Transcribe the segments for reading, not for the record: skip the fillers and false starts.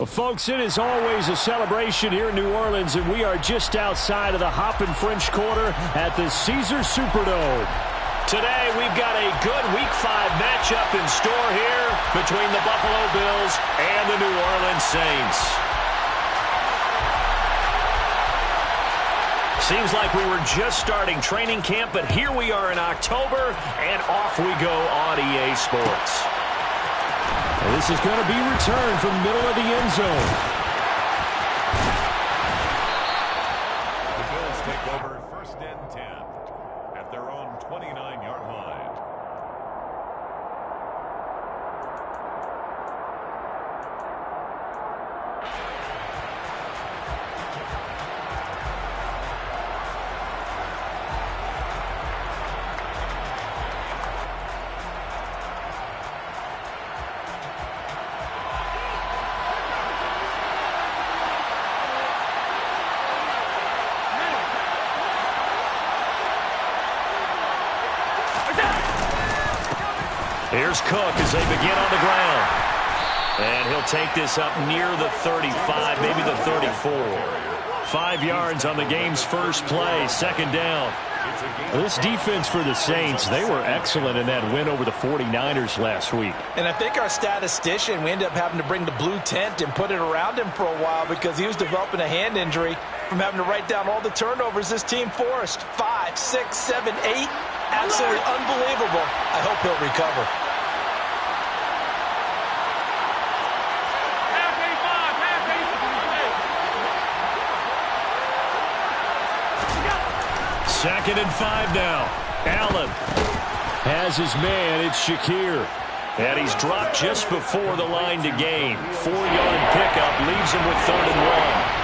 Well, folks, it is always a celebration here in New Orleans, and we are just outside of the Hoppin' French Quarter at the Caesars Superdome. Today, we've got a good Week 5 matchup in store here between the Buffalo Bills and the New Orleans Saints. Seems like we were just starting training camp, but here we are in October, and off we go on EA Sports. And this is going to be returned from the middle of the end zone. The Bills take over 1st and 10 at their own 29-yard line. Here's Cook as they begin on the ground. And he'll take this up near the 35, maybe the 34. 5 yards on the game's first play, 2nd down. This defense for the Saints, they were excellent in that win over the 49ers last week. And I think our statistician, we ended up having to bring the blue tent and put it around him for a while because he was developing a hand injury from having to write down all the turnovers this team forced. 5, 6, 7, 8. Absolutely unbelievable. I hope he'll recover. Second and 5 now. Allen has his man. It's Shakir. And he's dropped just before the line to gain. 4-yard pickup leaves him with 3rd and 1.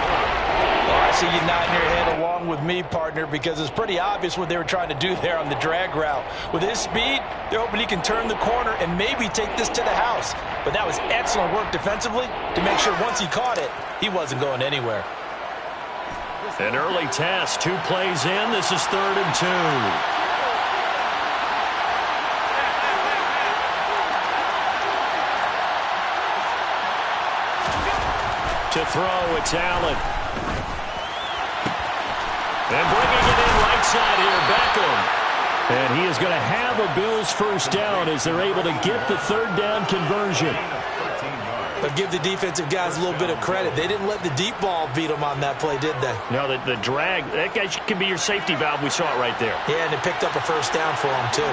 Well, I see you nodding your head along with me, partner, because it's pretty obvious what they were trying to do there on the drag route. With his speed, they're hoping he can turn the corner and maybe take this to the house. But that was excellent work defensively to make sure once he caught it, he wasn't going anywhere. An early test, 2 plays in. This is 3rd and 2. To throw, it's Allen. And bringing it in right side here, Beckham. And he is going to have a Bills first down as they're able to get the 3rd down conversion. But give the defensive guys a little bit of credit. They didn't let the deep ball beat them on that play, did they? No, the drag, that guy can be your safety valve. We saw it right there. Yeah, and it picked up a first down for them, too.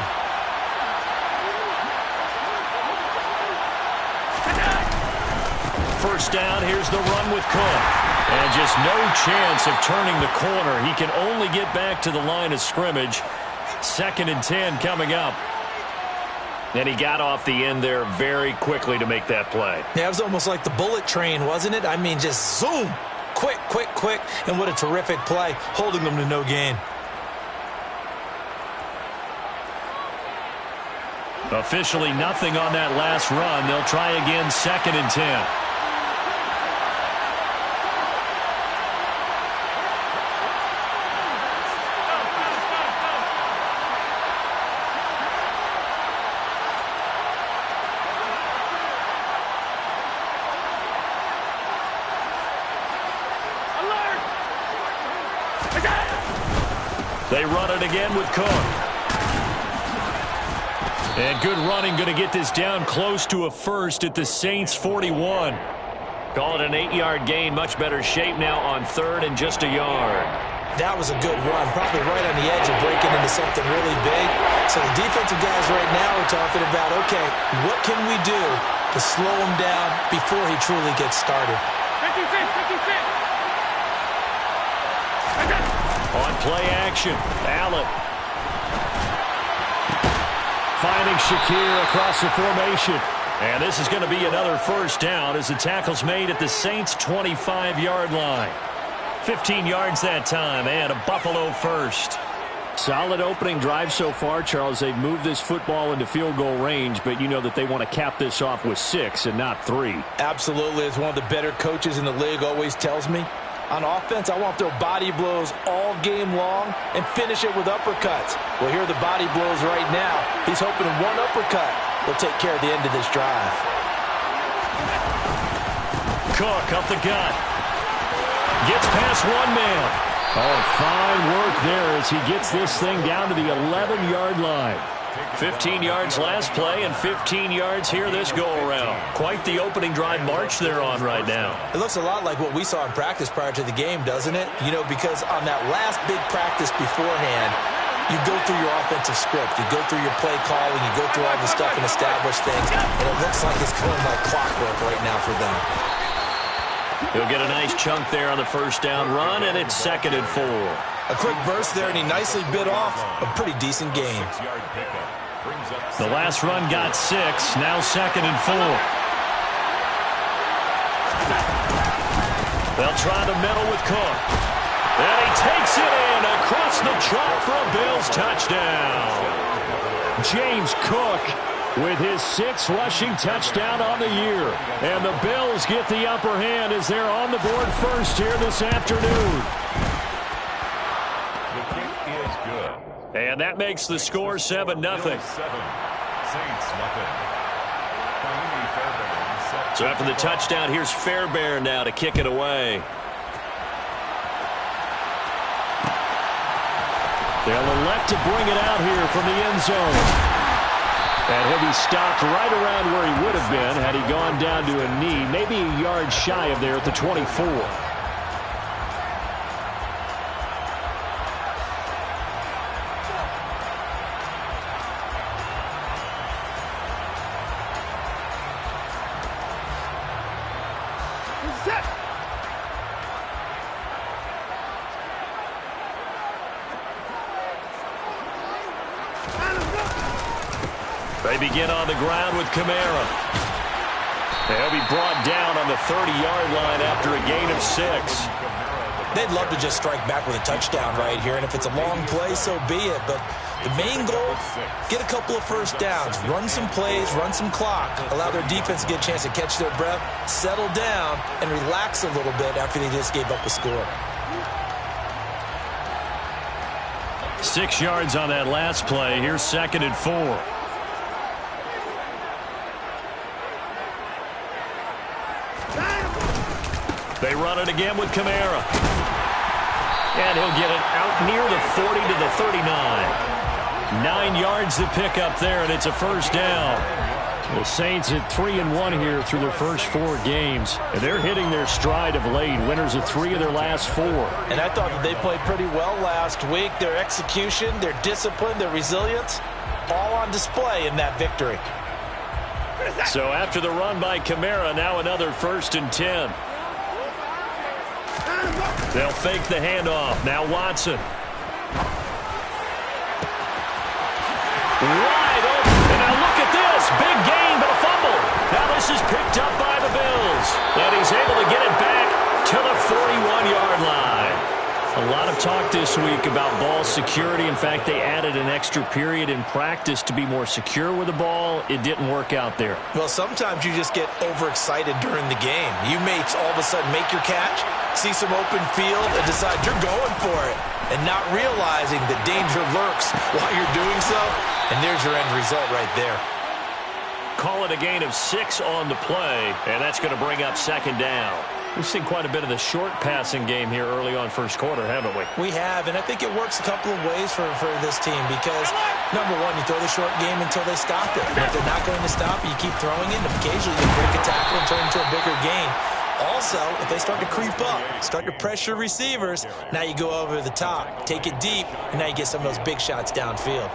First down, here's the run with Cook. And just no chance of turning the corner. He can only get back to the line of scrimmage. 2nd and 10 coming up. And he got off the end there very quickly to make that play. Yeah, it was almost like the bullet train, wasn't it? I mean, just zoom. Quick, quick, quick. And what a terrific play, holding them to no gain. Officially nothing on that last run. They'll try again, 2nd and 10. They run it again with Cook. And good running, going to get this down close to a first at the Saints 41. Call it an 8-yard gain, much better shape now on 3rd and just a yard. That was a good run, probably right on the edge of breaking into something really big. So the defensive guys right now are talking about, okay, what can we do to slow him down before he truly gets started? 56. On play action, Allen. Finding Shakir across the formation. And this is going to be another first down as the tackle's made at the Saints' 25-yard line. 15 yards that time and a Buffalo first. Solid opening drive so far, Charles. They've moved this football into field goal range, but you know that they want to cap this off with 6 and not 3. Absolutely. As one of the better coaches in the league always tells me, on offense, I want to throw body blows all game long and finish it with uppercuts. Well, here are the body blows right now. He's hoping one uppercut will take care of the end of this drive. Cook up the gut. Gets past one man. Oh, fine work there as he gets this thing down to the 11-yard line. 15 yards last play and 15 yards here this go-around. Quite the opening drive march they're on right now. It looks a lot like what we saw in practice prior to the game, doesn't it? You know, because on that last big practice beforehand, you go through your offensive script. You go through your play calling. You go through all the stuff and establish things. And it looks like it's going like clockwork right now for them. He'll get a nice chunk there on the first down run, and it's 2nd and 4. A quick burst there, and he nicely bit off a pretty decent gain. The last run got 6. Now 2nd and 4. They'll try the middle with Cook. And he takes it in across the chalk for a Bills touchdown. James Cook with his 6th rushing touchdown on the year. And the Bills get the upper hand as they're on the board first here this afternoon. The kick is good. And that makes the score 7-0. Saints nothing. So after the touchdown, here's Fairbairn now to kick it away. They'll elect to bring it out here from the end zone. And he'll be stopped right around where he would have been had he gone down to a knee, maybe a yard shy of there at the 24. They begin on the ground with Kamara. They'll be brought down on the 30-yard line after a gain of 6. They'd love to just strike back with a touchdown right here, and if it's a long play, so be it. But the main goal, get a couple of first downs, run some plays, run some clock, allow their defense to get a chance to catch their breath, settle down, and relax a little bit after they just gave up a score. 6 yards on that last play. Here's 2nd and 4. They run it again with Kamara. And he'll get it out near the 40 to the 39. 9 yards to pick up there, and it's a first down. The Saints at 3-1 here through their first 4 games. And they're hitting their stride of late. Winners of 3 of their last 4. And I thought that they played pretty well last week. Their execution, their discipline, their resilience, all on display in that victory. So after the run by Kamara, now another 1st and 10. They'll fake the handoff. Now Watson. Wide open. And now look at this. Big gain, but a fumble. Now this is picked up by the Bills. And he's able to get it back to the 41-yard line. A lot of talk this week about ball security. In fact, they added an extra period in practice to be more secure with the ball. It didn't work out there. Well, sometimes you just get overexcited during the game. You may all of a sudden make your catch, see some open field, and decide you're going for it, and not realizing that danger lurks while you're doing so, and there's your end result right there. Call it a gain of 6 on the play, and that's going to bring up 2nd down. We've seen quite a bit of the short passing game here early on first quarter, haven't we? We have, and I think it works a couple of ways for this team because, number one, you throw the short game until they stop it. And if they're not going to stop it, you keep throwing it, and occasionally you break a tackle and turn it into a bigger gain. Also, if they start to creep up, start to pressure receivers, now you go over the top, take it deep, and now you get some of those big shots downfield.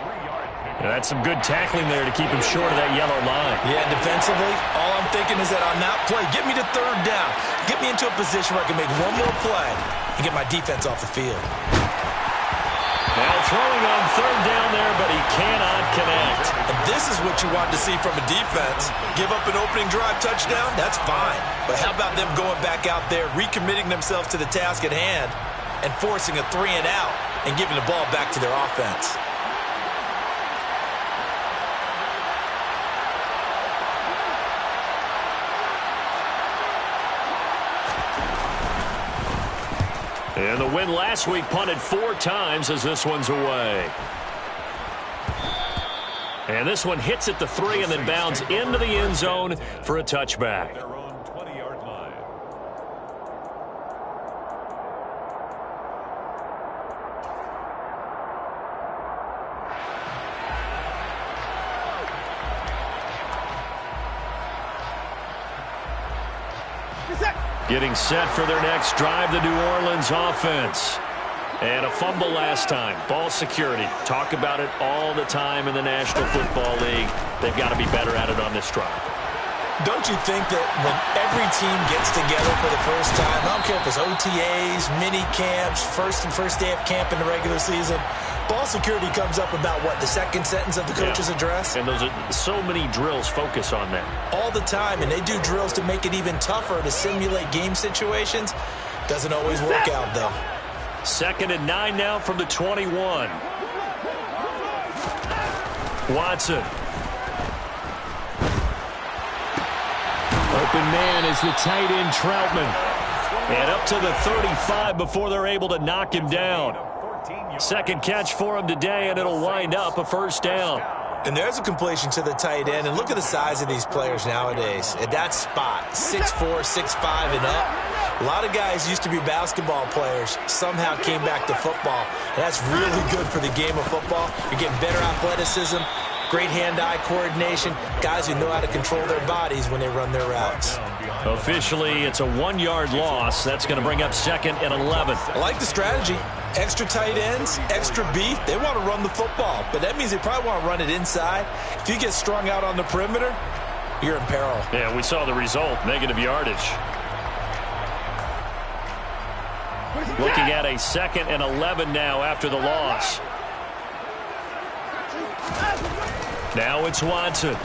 Yeah, that's some good tackling there to keep him short of that yellow line. Yeah, defensively, all I'm thinking is that on that play, get me to 3rd down. Get me into a position where I can make one more play and get my defense off the field. Now throwing on 3rd down there, but he cannot connect. And this is what you want to see from a defense. Give up an opening drive touchdown, that's fine. But how about them going back out there, recommitting themselves to the task at hand, and forcing a 3-and-out and giving the ball back to their offense? And the win last week punted 4 times as this one's away. And this one hits at the 3 and then bounds into the end zone for a touchback. Their own 20-yard line. Getting set for their next drive, the New Orleans offense. And a fumble last time. Ball security. Talk about it all the time in the National Football League. They've got to be better at it on this drive. Don't you think that when every team gets together for the first time, I don't care if it's OTAs, mini camps, first day of camp in the regular season, ball security comes up about what, the second sentence of the coach's address? And those are so many drills focus on that. All the time, and they do drills to make it even tougher to simulate game situations. Doesn't always work out, though. 2nd and 9 now from the 21. Watson. Open man is the tight end, Troutman. And up to the 35 before they're able to knock him down. Second catch for him today, and it'll wind up a first down. And there's a completion to the tight end. And look at the size of these players nowadays. At that spot, 6'4", 6'5", and up. A lot of guys used to be basketball players, somehow came back to football. And that's really good for the game of football. You're getting better athleticism, great hand-eye coordination, guys who know how to control their bodies when they run their routes. Officially, it's a 1-yard loss. That's going to bring up 2nd and 11. I like the strategy. Extra tight ends, extra beef. They want to run the football, but that means they probably want to run it inside. If you get strung out on the perimeter, you're in peril. Yeah, we saw the result, negative yardage. Looking at a 2nd and 11 now after the loss. Now it's Watson.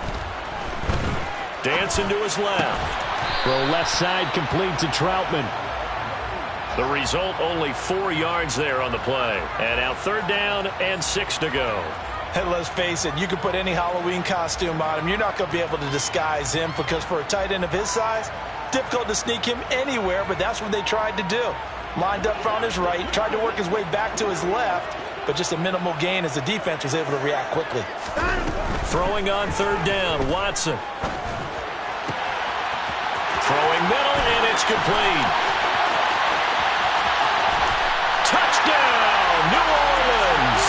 Dancing to his left. Throw left side complete to Troutman. The result, only 4 yards there on the play. And now 3rd down and 6 to go. And let's face it, you can put any Halloween costume on him. You're not going to be able to disguise him because for a tight end of his size, difficult to sneak him anywhere, but that's what they tried to do. Lined up on his right, tried to work his way back to his left, but just a minimal gain as the defense was able to react quickly. Throwing on 3rd down, Watson. Throwing middle, and it's complete. Touchdown, New Orleans.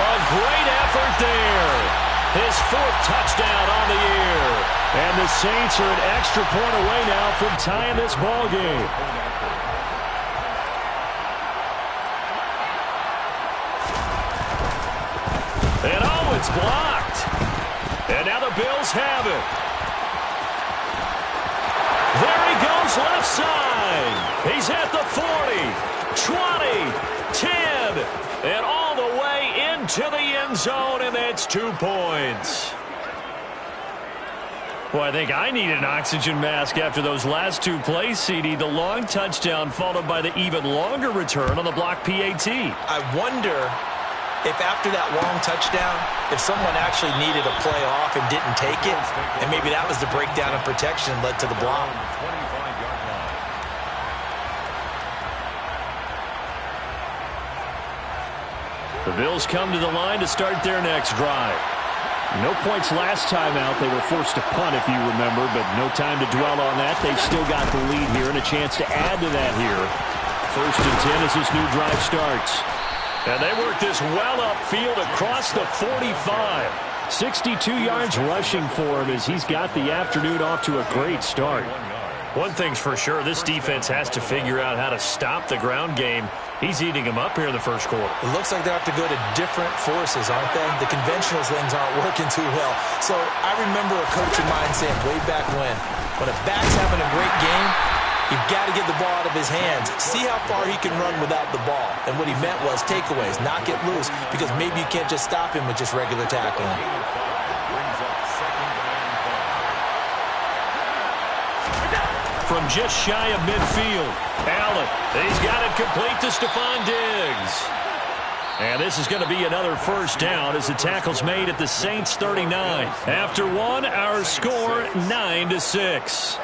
A great effort there. His 4th touchdown on the year. And the Saints are an extra point away now from tying this ball game. And oh, it's blocked. And now the Bills have it. There he goes left side. He's at the 40, 20, 10, and all the way into the end zone, and that's 2 points. Well, I think I need an oxygen mask after those last 2 plays, CD. The long touchdown followed by the even longer return on the block PAT. I wonder if after that long touchdown, if someone actually needed a play off and didn't take it, and maybe that was the breakdown in protection led to the block. The Bills come to the line to start their next drive. No points last time out. They were forced to punt, if you remember, but no time to dwell on that. They've still got the lead here and a chance to add to that here. 1st and 10 as this new drive starts. And they work this well upfield across the 45. 62 yards rushing for him as he's got the afternoon off to a great start. One thing's for sure, this defense has to figure out how to stop the ground game. He's eating them up here in the 1st quarter. It looks like they have to go to different forces, aren't they? The conventional things aren't working too well. So I remember a coach of mine saying way back when a back's having a great game, you've got to get the ball out of his hands. See how far he can run without the ball. And what he meant was takeaways, not get loose, because maybe you can't just stop him with just regular tackling. From just shy of midfield, Allen, he's got it complete to Stephon Diggs. And this is going to be another first down as the tackle's made at the Saints 39. After one, our score 9-6.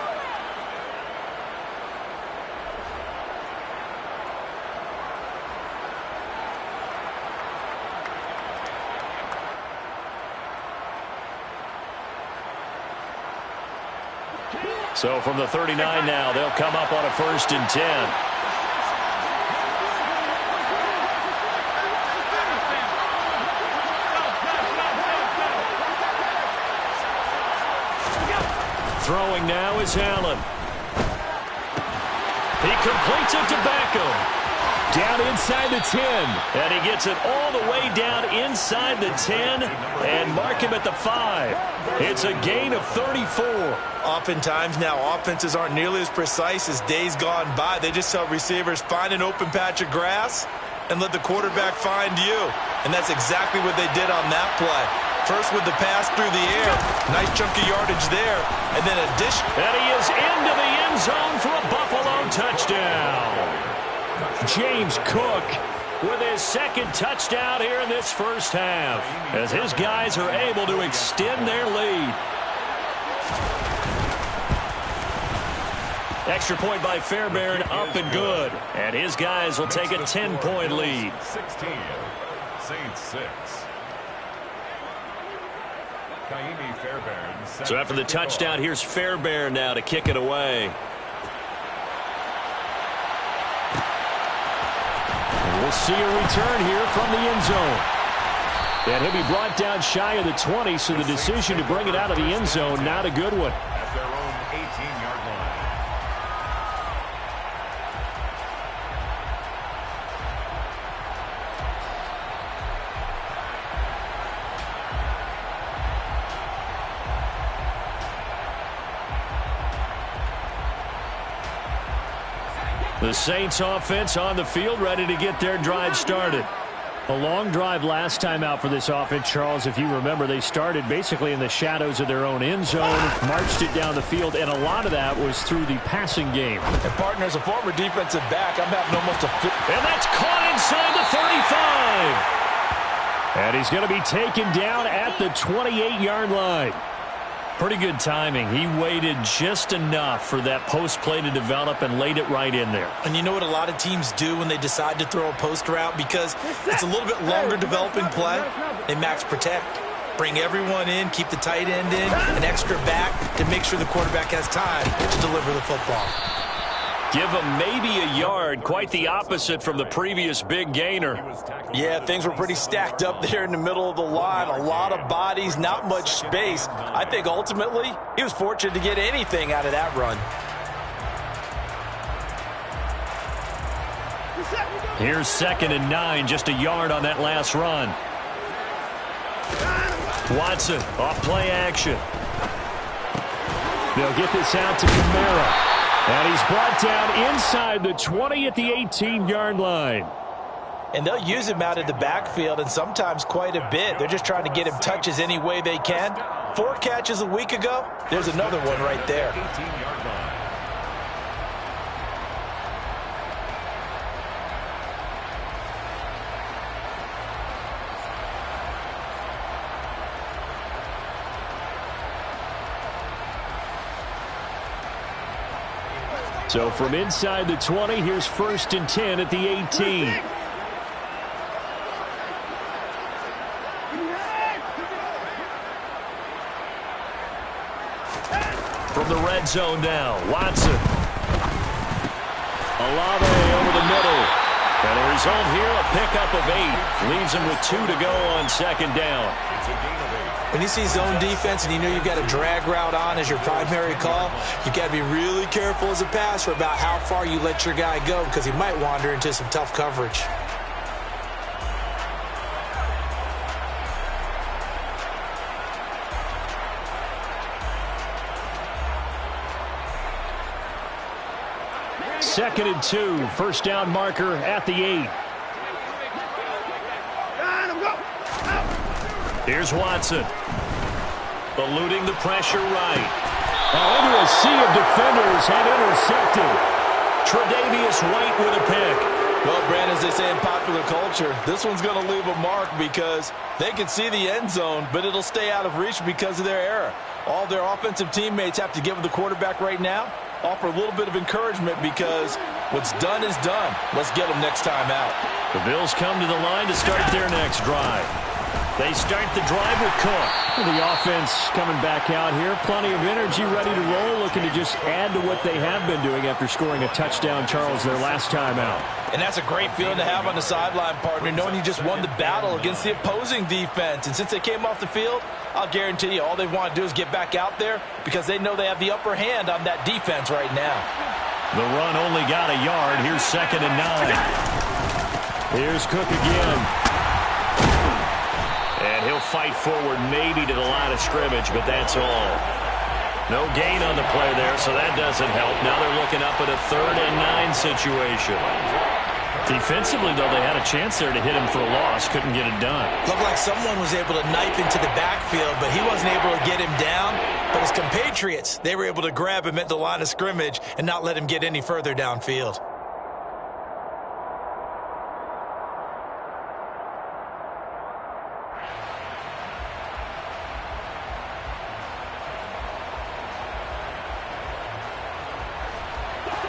So from the 39 now, they'll come up on a 1st and 10. Throwing now is Allen. He completes it to Beckham. Down inside the 10. And he gets it all the way down inside the 10 and mark him at the 5. It's a gain of 34. Oftentimes now, offenses aren't nearly as precise as days gone by. They just tell receivers, find an open patch of grass and let the quarterback find you. And that's exactly what they did on that play. First with the pass through the air. Nice chunk of yardage there. And then a dish. And he is into the end zone for a Buffalo touchdown. James Cook with his second touchdown here in this first half, as his guys are able to extend their lead. Extra point by Fairbairn, up and good. And his guys will take a 10-point lead. 16, Saints 6. Kaimi Fairbairn. So after the touchdown, here's Fairbairn now to kick it away. We'll see a return here from the end zone. And he'll be brought down shy of the 20, so the decision to bring it out of the end zone, not a good one. At their own 18-yard line. The Saints offense on the field, ready to get their drive started. A long drive last time out for this offense, Charles. If you remember, they started basically in the shadows of their own end zone, marched it down the field, and a lot of that was through the passing game. And partner, as a former defensive back, I'm having almost a fit. And that's caught inside the 35. And he's going to be taken down at the 28-yard line. Pretty good timing. He waited just enough for that post play to develop and laid it right in there. And you know what a lot of teams do when they decide to throw a post route? Because it's a little bit longer developing play. They max protect. Bring everyone in, keep the tight end in, an extra back to make sure the quarterback has time to deliver the football. Give him maybe a yard, quite the opposite from the previous big gainer. Yeah, things were pretty stacked up there in the middle of the line. A lot of bodies, not much space. I think ultimately he was fortunate to get anything out of that run. Here's 2nd and 9, just a yard on that last run. Watson, off play action. They'll get this out to Kamara. And he's brought down inside the 20 at the 18-yard line. And they'll use him out of the backfield, and sometimes quite a bit. They're just trying to get him touches any way they can. 4 catches a week ago. There's another one right there. 18-yard line. So from inside the 20, here's 1st and 10 at the 18. From the red zone now, Watson. Olave over the middle. And a result here, a pickup of 8. Leaves him with 2 to go on 2nd down. It's a gain of 8. When you see zone defense and you know you've got a drag route on as your primary call, you've got to be really careful as a passer about how far you let your guy go, because he might wander into some tough coverage. Second and 2, first down marker at the 8. Here's Watson. Eluding the pressure right. Into a sea of defenders and intercepted. Tre'Davious White with a pick. Well, Brandon, as they say in popular culture, this one's going to leave a mark because they can see the end zone, but it'll stay out of reach because of their error. All their offensive teammates have to give the quarterback right now, offer a little bit of encouragement, because what's done is done. Let's get them next time out. The Bills come to the line to start their next drive. They start the drive with Cook. The offense coming back out here. Plenty of energy, ready to roll, looking to just add to what they have been doing after scoring a touchdown, Charles, their last time out. And that's a great feeling to have on the sideline, partner, knowing you just won the battle against the opposing defense. And since they came off the field, I'll guarantee you all they want to do is get back out there, because they know they have the upper hand on that defense right now. The run only got a yard. Here's 2nd and 9. Here's Cook again. And he'll fight forward maybe to the line of scrimmage, but that's all. No gain on the play there, so that doesn't help. Now they're looking up at a 3rd and 9 situation. Defensively, though, they had a chance there to hit him for a loss. Couldn't get it done. Looked like someone was able to knife into the backfield, but he wasn't able to get him down. But his compatriots, they were able to grab him at the line of scrimmage and not let him get any further downfield.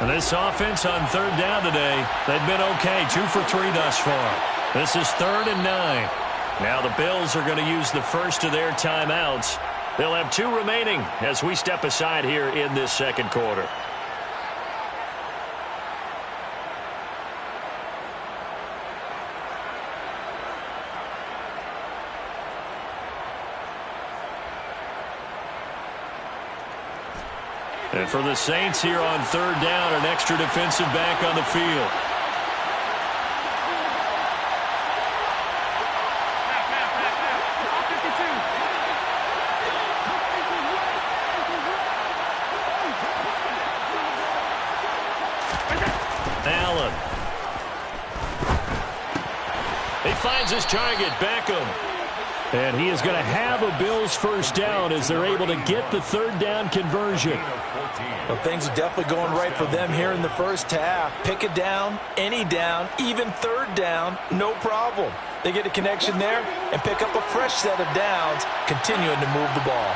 And this offense on 3rd down today, they've been okay. 2 for 3 thus far. This is 3rd and 9. Now the Bills are going to use the first of their timeouts. They'll have 2 remaining as we step aside here in this 2nd quarter. And for the Saints here on 3rd down, an extra defensive back on the field. Allen. He finds his target, Beckham. And he is going to have a Bills first down as they're able to get the 3rd down conversion. Well, things are definitely going right for them here in the first half. Pick a down, any down, even 3rd down, no problem. They get a connection there and pick up a fresh set of downs, continuing to move the ball.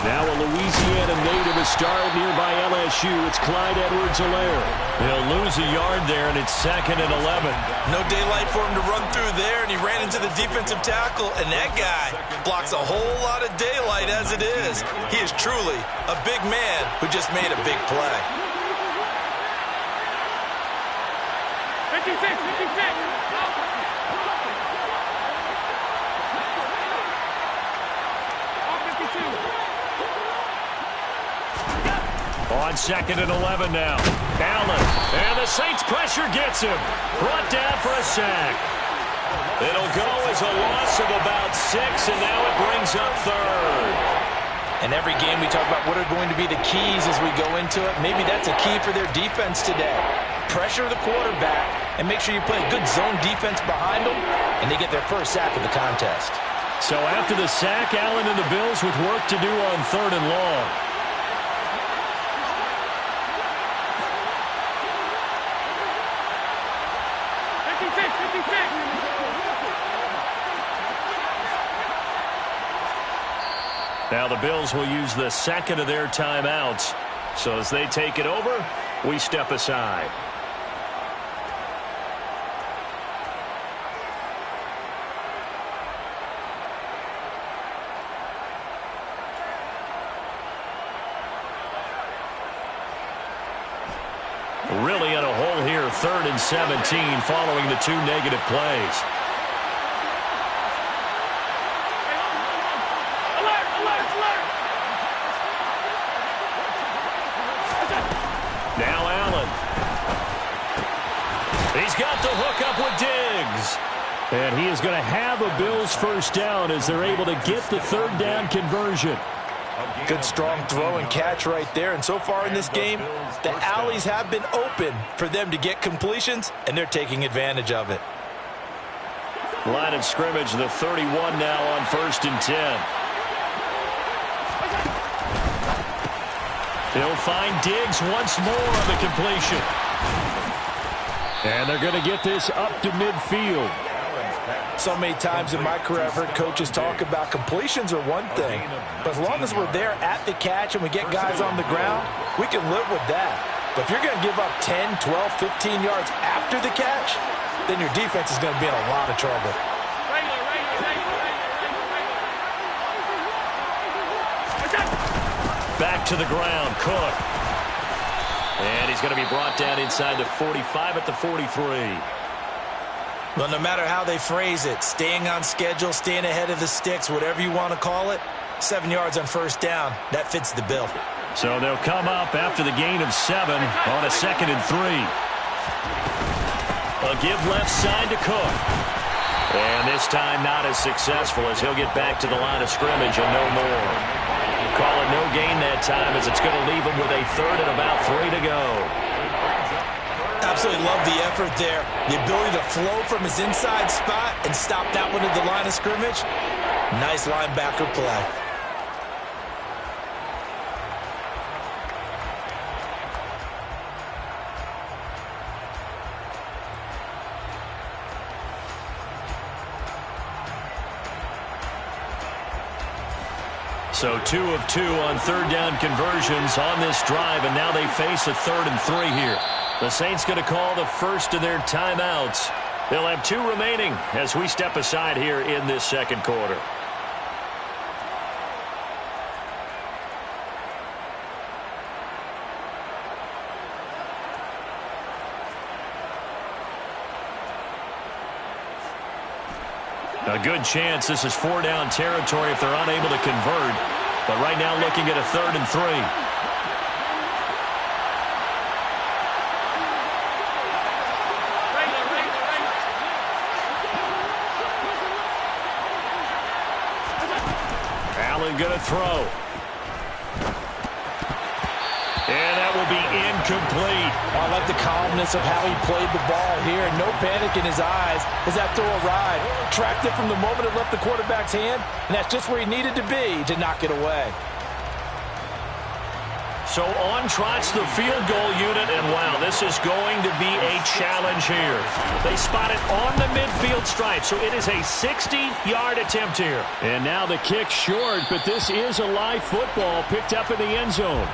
Now a Louisiana native is started nearby LSU. It's Clyde Edwards-Helaire. He'll lose a yard there, and it's 2nd and 11. No daylight for him to run through there, and he ran into the defensive tackle, and that guy blocks a whole lot of daylight as it is. He is truly a big man who just made a big play. 56. On 2nd and 11 now. Allen. And the Saints pressure gets him. Brought down for a sack. It'll go as a loss of about 6, and now it brings up 3rd. In every game we talk about what are going to be the keys as we go into it. Maybe that's a key for their defense today. Pressure the quarterback and make sure you play a good zone defense behind them, and they get their first sack of the contest. So after the sack, Allen and the Bills with work to do on 3rd and long. Now the Bills will use the 2nd of their timeouts. So as they take it over, we step aside. Really in a hole here, 3rd and 17 following the 2 negative plays. Now Allen. He's got the hook up with Diggs. And he is going to have a Bills first down as they're able to get the 3rd down conversion. Good strong throw and catch right there. And so far in this game, the alleys have been open for them to get completions, and they're taking advantage of it. Line of scrimmage, the 31 now on 1st and 10. He'll find Diggs once more on the completion. And they're going to get this up to midfield. So many times in my career I've heard coaches talk about completions are one thing, but as long as we're there at the catch and we get guys on the ground, we can live with that. But if you're going to give up 10, 12, 15 yards after the catch, then your defense is going to be in a lot of trouble. Back to the ground, Cook. And he's going to be brought down inside the 45 at the 43. Well, no matter how they phrase it, staying on schedule, staying ahead of the sticks, whatever you want to call it, 7 yards on 1st down, that fits the bill. So they'll come up after the gain of 7 on a 2nd and 3. A give left side to Cook. And this time not as successful as he'll get back to the line of scrimmage and no more. Call it no gain that time as it's going to leave him with a 3rd and about 3 to go. Absolutely love the effort there. The ability to flow from his inside spot and stop that one at the line of scrimmage. Nice linebacker play. So 2 of 2 on 3rd down conversions on this drive, and now they face a 3rd and 3 here. The Saints going to call the first of their timeouts. They'll have 2 remaining as we step aside here in this 2nd quarter. A good chance this is 4-down territory if they're unable to convert. But right now looking at a 3rd and 3. Allen going to throw. And that will be incomplete. I like the calmness of how he played the ball here. No panic in his eyes as that throw arrived. Tracked it from the moment it left the quarterback's hand, and that's just where he needed to be to knock it away. So on trots the field goal unit, and wow, this is going to be a challenge here. They spot it on the midfield stripe, so it is a 60-yard attempt here. And now the kick short, but this is a live football picked up in the end zone.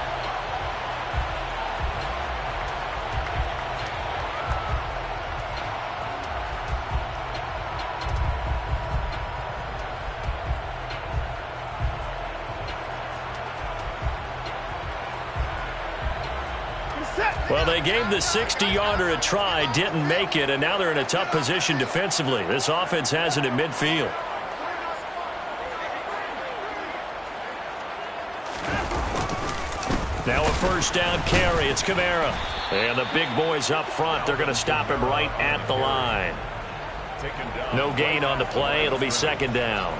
Well, they gave the 60-yarder a try, didn't make it, and now they're in a tough position defensively. This offense has it at midfield. Now a 1st down carry. It's Kamara. And the big boys up front, they're going to stop him right at the line. No gain on the play. It'll be 2nd down.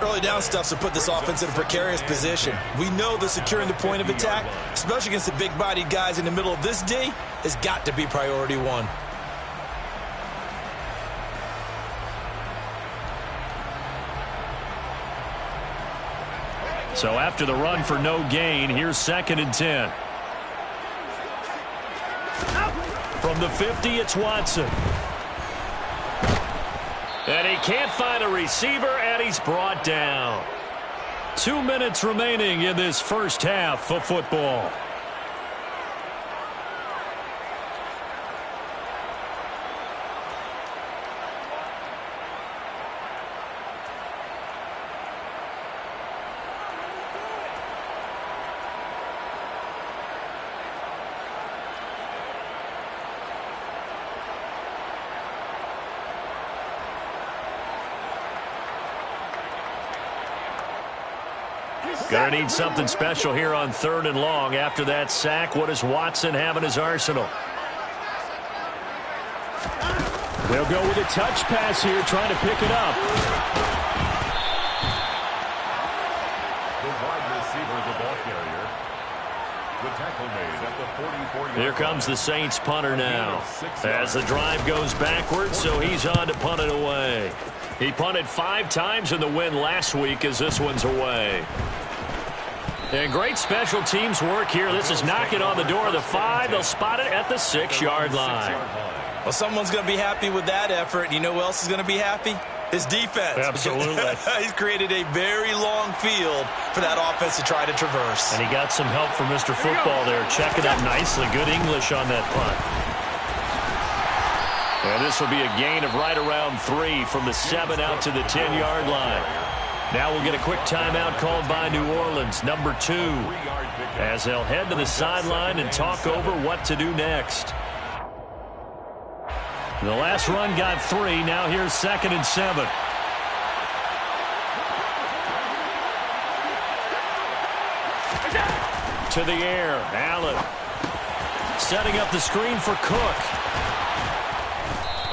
Early down stuff's to put this offense in a precarious position. We know that securing the point of attack, especially against the big-bodied guys in the middle of this D, has got to be priority 1. So after the run for no gain, here's 2nd and 10. From the 50, it's Watson. And he can't find a receiver, and he's brought down. 2 minutes remaining in this first half of football. Going to need something special here on 3rd and long. After that sack, what does Watson have in his arsenal? They'll go with a touch pass here, trying to pick it up. The wide receiver, the ball carrier. The tackle made at the 44-yard line. Here comes the Saints punter now. As the drive goes backwards, so he's on to punt it away. He punted 5 times in the win last week as this one's away. And great special teams work here. This is knocking on the door of the 5. They'll spot it at the 6-yard line. Well, someone's going to be happy with that effort. And you know who else is going to be happy? His defense. Absolutely. He's created a very long field for that offense to try to traverse. And he got some help from Mr. Football there. Checking up nicely. Good English on that punt. And this will be a gain of right around 3 from the 7 out to the 10-yard line. Now we'll get a quick timeout called by New Orleans, number 2, as they'll head to the sideline and talk over what to do next. The last run got 3. Now here's 2nd and 7. to the air. Allen setting up the screen for Cook.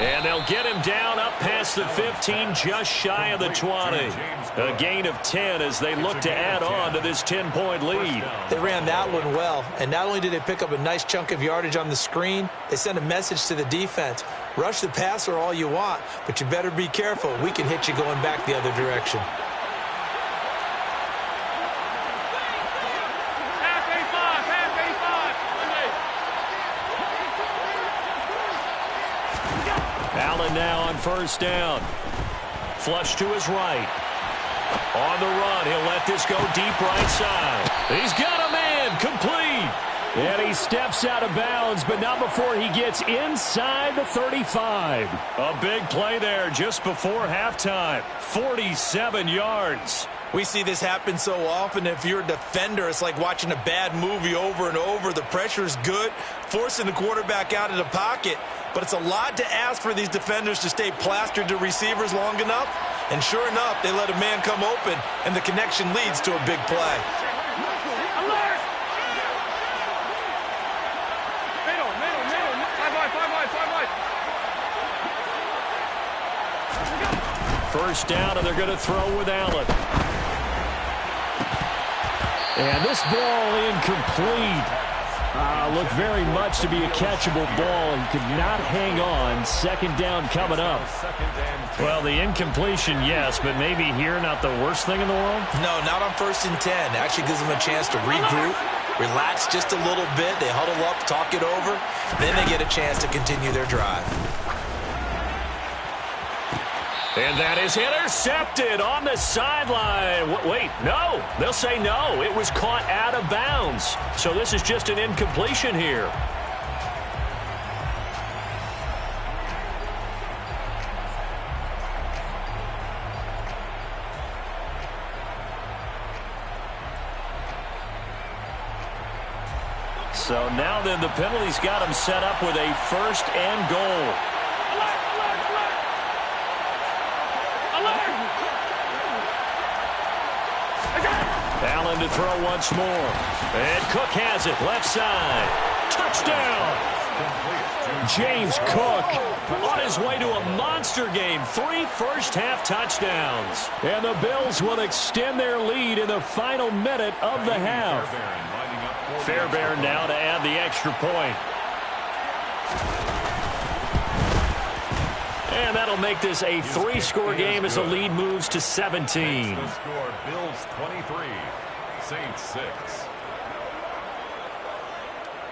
And they'll get him down up past the 15, just shy of the 20. A gain of 10 as they look to add on to this 10-point lead. They ran that one well, and not only did they pick up a nice chunk of yardage on the screen, they sent a message to the defense. Rush the passer all you want, but you better be careful. We can hit you going back the other direction. Allen now on first down. Flush to his right. On the run, he'll let this go deep right side. He's got a man, complete. And he steps out of bounds, but not before he gets inside the 35. A big play there just before halftime. 47 yards. We see this happen so often. If you're a defender, it's like watching a bad movie over and over. The pressure is good, forcing the quarterback out of the pocket. But it's a lot to ask for these defenders to stay plastered to receivers long enough. And sure enough, they let a man come open, and the connection leads to a big play. First down, and they're going to throw with Allen. And this ball incomplete. Looked very much to be a catchable ball. He could not hang on. Second down coming up. Well, the incompletion, yes, but maybe here not the worst thing in the world? No, not on 1st and 10. Actually gives them a chance to regroup, relax just a little bit. They huddle up, talk it over. Then they get a chance to continue their drive. And that is intercepted on the sideline. Wait, no. They'll say no. It was caught out of bounds. So this is just an incompletion here. So now then the penalty's got him set up with a 1st and goal. Allen to throw once more. And Cook has it. Left side. Touchdown. James Cook on his way to a monster game. 3 first-half touchdowns. And the Bills will extend their lead in the final minute of the half. Fairbairn now to add the extra point. And that'll make this a 3-score game as the lead moves to 17. The score, Bills 23, Saints 6.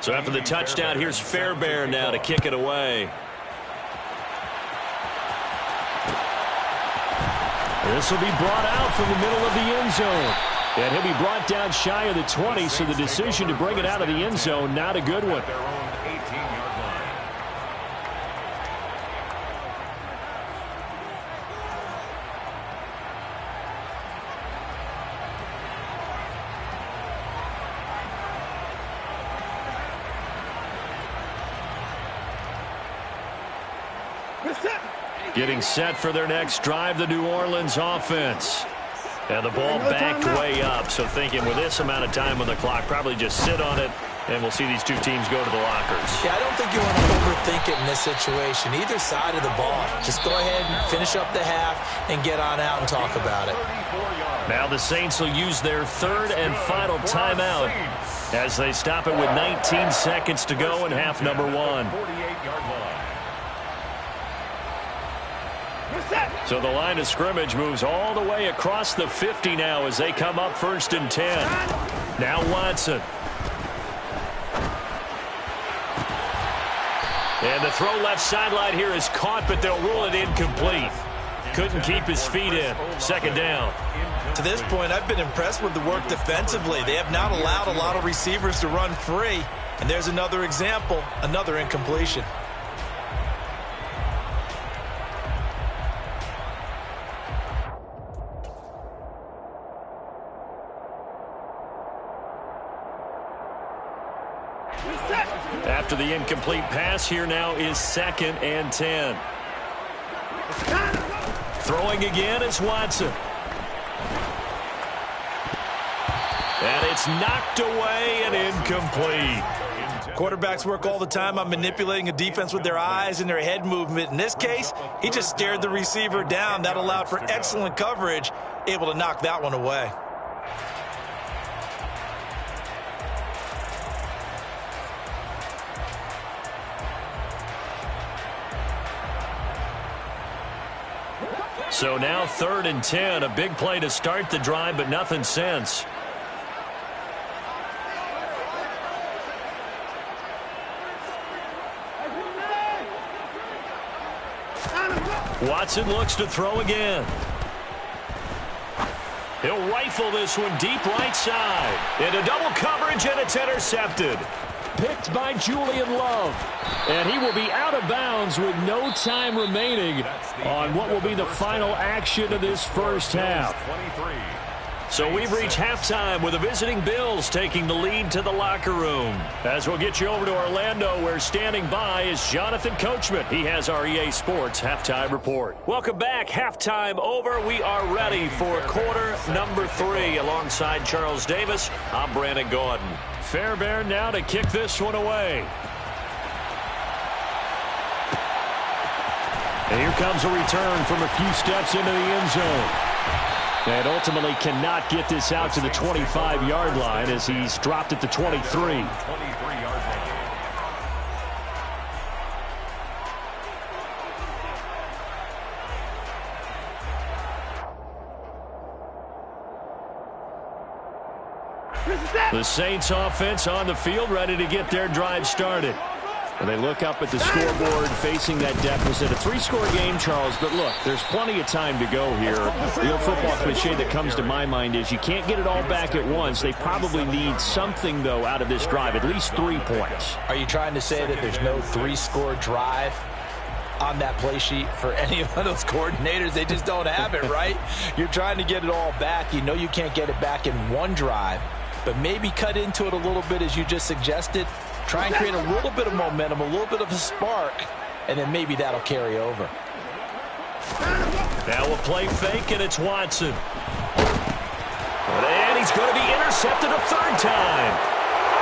So after the touchdown, here's Fairbairn now to kick it away. This will be brought out from the middle of the end zone. And he'll be brought down shy of the 20, so the decision to bring it out of the end zone, not a good one. Their own 18-yard line. Getting set for their next drive, the New Orleans offense. And the ball backed way up, so thinking with this amount of time on the clock, probably just sit on it, and we'll see these two teams go to the lockers. Yeah, I don't think you want to overthink it in this situation. Either side of the ball. Just go ahead and finish up the half and get on out and talk about it. Now the Saints will use their 3rd and final timeout as they stop it with 19 seconds to go in half number 1. 48-yard line. So the line of scrimmage moves all the way across the 50 now as they come up 1st and 10. Now Watson. And the throw left sideline here is caught, but they'll rule it incomplete. Couldn't keep his feet in. 2nd down. To this point, I've been impressed with the work defensively. They have not allowed a lot of receivers to run free. And there's another example, another incompletion. After the incomplete pass, here now is 2nd and 10. Throwing again is Watson. And it's knocked away and incomplete. Quarterbacks work all the time on manipulating a defense with their eyes and their head movement. In this case, he just stared the receiver down. That allowed for excellent coverage, able to knock that one away. So now 3rd and 10, a big play to start the drive, but nothing since. Watson looks to throw again. He'll rifle this one deep right side. Into double coverage, and it's intercepted. Picked by Julian Love. And he will be out of bounds with no time remaining on what will be the final action of this first half. So we've reached halftime with the visiting Bills taking the lead to the locker room. As we'll get you over to Orlando, where standing by is Jonathan Coachman. He has our EA Sports Halftime Report. Welcome back. Halftime over. We are ready for quarter number 3. Alongside Charles Davis, I'm Brandon Gaudin. Fairbairn now to kick this one away. And here comes a return from a few steps into the end zone. And ultimately cannot get this out to the 25-yard line as he's dropped at the 23. 23-yard line. The Saints offense on the field, ready to get their drive started. And they look up at the scoreboard facing that deficit. A 3-score game, Charles, but look, there's plenty of time to go here. The old football cliche that comes to my mind is you can't get it all back at once. They probably need something, though, out of this drive, at least 3 points. Are you trying to say that there's no 3-score drive on that play sheet for any of those coordinators? They just don't have it, right? You're trying to get it all back. You know you can't get it back in one drive, but maybe cut into it a little bit as you just suggested. Try and create a little bit of momentum, a little bit of a spark, and then maybe that'll carry over. Now a play fake, and it's Watson. And he's going to be intercepted a 3rd time.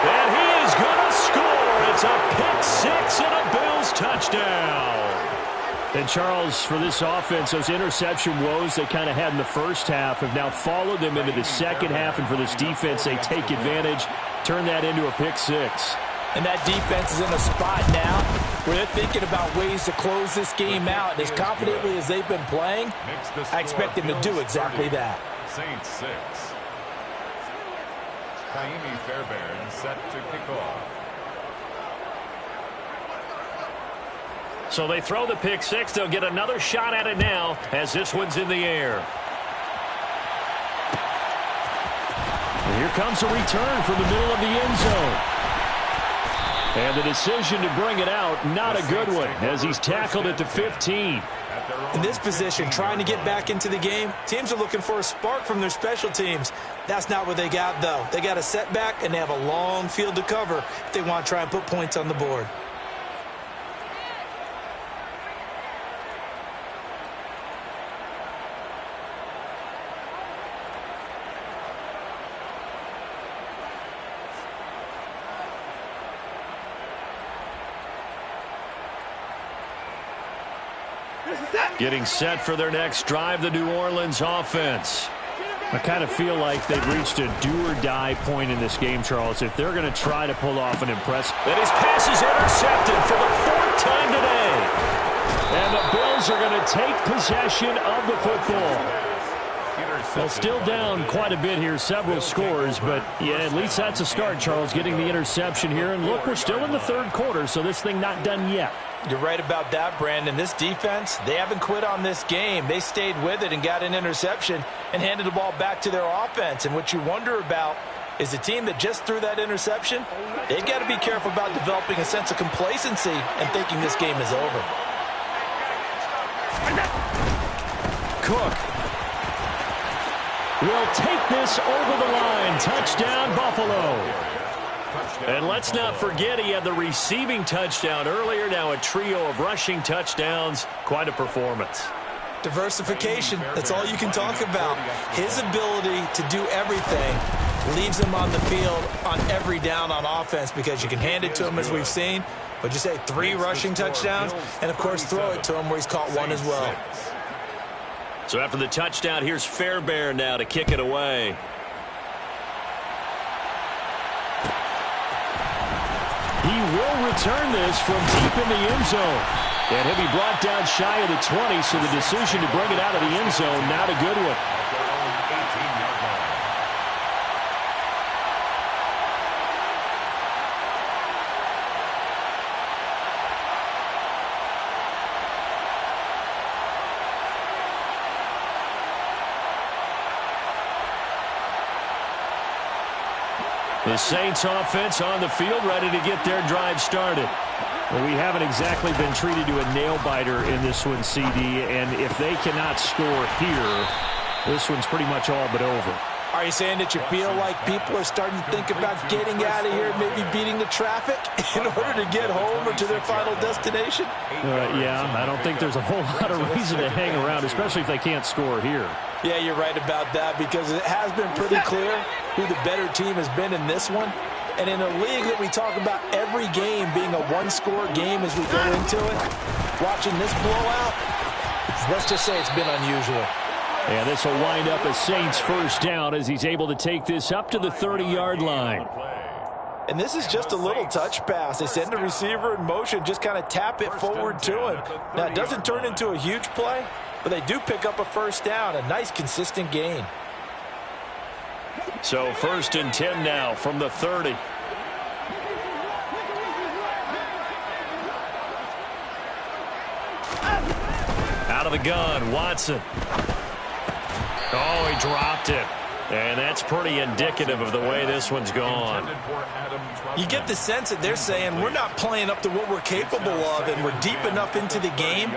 And he is going to score. It's a pick-6 and a Bills touchdown. And, Charles, for this offense, those interception woes they kind of had in the first half have now followed them into the second half. And for this defense, they take advantage, turn that into a pick-6. And that defense is in a spot now where they're thinking about ways to close this game out. And as confidently as they've been playing, I expect them to do exactly that. Saints 6. Kaimi Fairbairn set to kick off. So they throw the pick-6. They'll get another shot at it now as this one's in the air. And here comes a return from the middle of the end zone. And the decision to bring it out, not a good one, as he's tackled at the 15. In this position, trying to get back into the game, teams are looking for a spark from their special teams. That's not what they got, though. They got a setback, and they have a long field to cover if they want to try and put points on the board. Getting set for their next drive, the New Orleans offense. I kind of feel like they've reached a do-or-die point in this game, Charles. If they're going to try to pull off an impressive... And his pass is intercepted for the 4th time today. And the Bills are going to take possession of the football. Well, still down quite a bit here, several scores, but yeah, at least that's a start, Charles, getting the interception here. And look, we're still in the 3rd quarter, so this thing not done yet. You're right about that, Brandon. This defense, they haven't quit on this game. They stayed with it and got an interception and handed the ball back to their offense. And what you wonder about is the team that just threw that interception, they've got to be careful about developing a sense of complacency and thinking this game is over. Cook will take this over the line. Touchdown, Buffalo. And let's not forget he had the receiving touchdown earlier. Now a trio of rushing touchdowns. Quite a performance. Diversification, that's all you can talk about. His ability to do everything leaves him on the field on every down on offense because you can hand it to him as we've seen, but you say 3 rushing touchdowns, and of course throw it to him where he's caught 1 as well. So after the touchdown, here's Fairbairn now to kick it away. He will return this from deep in the end zone. And he'll be brought down shy of the 20, so the decision to bring it out of the end zone, not a good one. The Saints offense on the field, ready to get their drive started. Well, we haven't exactly been treated to a nail-biter in this one, CD, and if they cannot score here, this one's pretty much all but over. Are you saying that you feel like people are starting to think about getting out of here, maybe beating the traffic in order to get home or to their final destination? Yeah, I don't think there's a whole lot of reason to hang around, especially if they can't score here. Yeah, you're right about that because it has been pretty clear who the better team has been in this one. And in a league that we talk about every game being a one-score game as we go into it, watching this blowout, let's just say it's been unusual. And this will wind up a Saints first down as he's able to take this up to the 30-yard line. And this is just a little touch pass. They send the receiver in motion, just kind of tap it forward to him. Now, it doesn't turn into a huge play, but they do pick up a first down, a nice, consistent gain. So 1st and 10 now from the 30. Out of the gun, Watson. Oh, he dropped it. And that's pretty indicative of the way this one's gone. You get the sense that they're saying we're not playing up to what we're capable of, and we're deep enough into the game